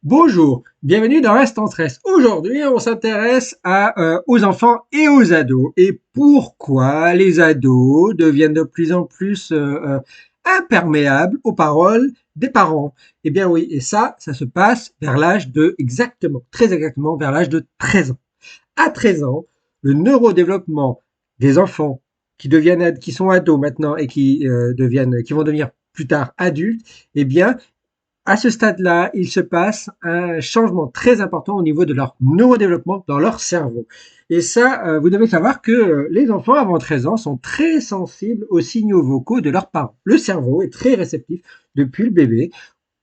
Bonjour, bienvenue dans Instant Stress. Aujourd'hui, on s'intéresse aux enfants et aux ados et pourquoi les ados deviennent de plus en plus imperméables aux paroles des parents. Eh bien oui, et ça se passe vers l'âge de très exactement, vers l'âge de 13 ans. À 13 ans, le neurodéveloppement des enfants qui sont ados maintenant et qui vont devenir plus tard adultes, eh bien, à ce stade-là, il se passe un changement très important au niveau de leur neurodéveloppement dans leur cerveau. Et ça, vous devez savoir que les enfants avant 13 ans sont très sensibles aux signaux vocaux de leurs parents. Le cerveau est très réceptif depuis le bébé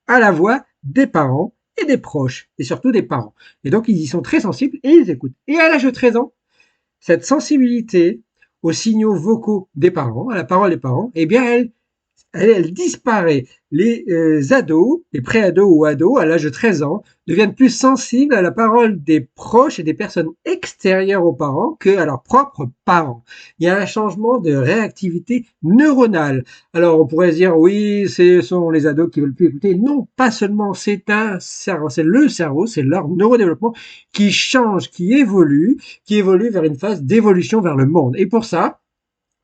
à la voix des parents et des proches, et surtout des parents. Et donc, ils y sont très sensibles et ils écoutent. Et à l'âge de 13 ans, cette sensibilité aux signaux vocaux des parents, à la parole des parents, eh bien, elle disparaît. Les ados, les pré-ados ou ados, à l'âge de 13 ans, deviennent plus sensibles à la parole des proches et des personnes extérieures aux parents qu'à leurs propres parents. Il y a un changement de réactivité neuronale. Alors, on pourrait se dire, oui, ce sont les ados qui veulent plus écouter. Non, pas seulement. C'est le cerveau, c'est leur neurodéveloppement qui change, qui évolue vers une phase d'évolution vers le monde. Et pour ça,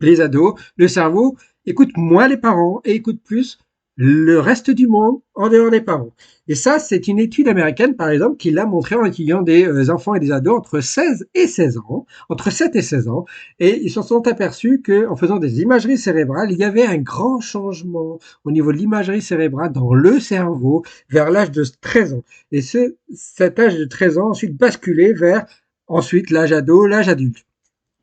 les ados, le cerveau écoute moins les parents et écoute plus le reste du monde en dehors des parents. Et ça, c'est une étude américaine, par exemple, qui l'a montré en étudiant des enfants et des ados entre 16 et 16 ans, entre 7 et 16 ans, et ils se sont aperçus qu'en faisant des imageries cérébrales, il y avait un grand changement au niveau de l'imagerie cérébrale dans le cerveau vers l'âge de 13 ans. Et cet âge de 13 ans ensuite basculé vers ensuite l'âge ado, l'âge adulte.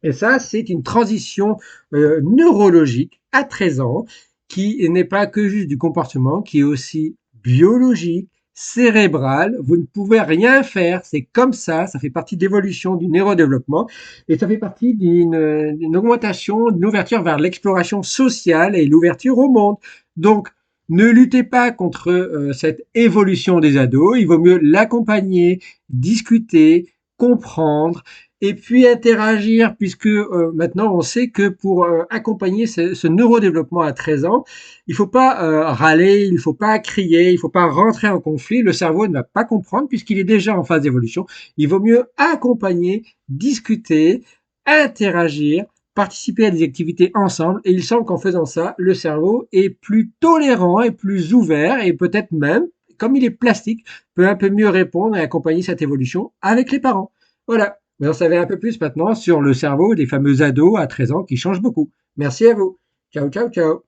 Et ça, c'est une transition neurologique à 13 ans qui n'est pas que juste du comportement, qui est aussi biologique, cérébral. Vous ne pouvez rien faire, c'est comme ça fait partie d'évolution du neurodéveloppement et ça fait partie d'une augmentation, d'une ouverture vers l'exploration sociale et l'ouverture au monde. Donc, ne luttez pas contre cette évolution des ados, il vaut mieux l'accompagner, discuter, comprendre et puis interagir, puisque maintenant on sait que pour accompagner ce neurodéveloppement à 13 ans, il ne faut pas râler, il ne faut pas crier, il ne faut pas rentrer en conflit. Le cerveau ne va pas comprendre puisqu'il est déjà en phase d'évolution. Il vaut mieux accompagner, discuter, interagir, participer à des activités ensemble. Et il semble qu'en faisant ça, le cerveau est plus tolérant et plus ouvert et peut-être même, comme il est plastique, peut un peu mieux répondre et accompagner cette évolution avec les parents. Voilà. Vous en savez un peu plus maintenant sur le cerveau des fameux ados à 13 ans qui changent beaucoup. Merci à vous. Ciao, ciao, ciao.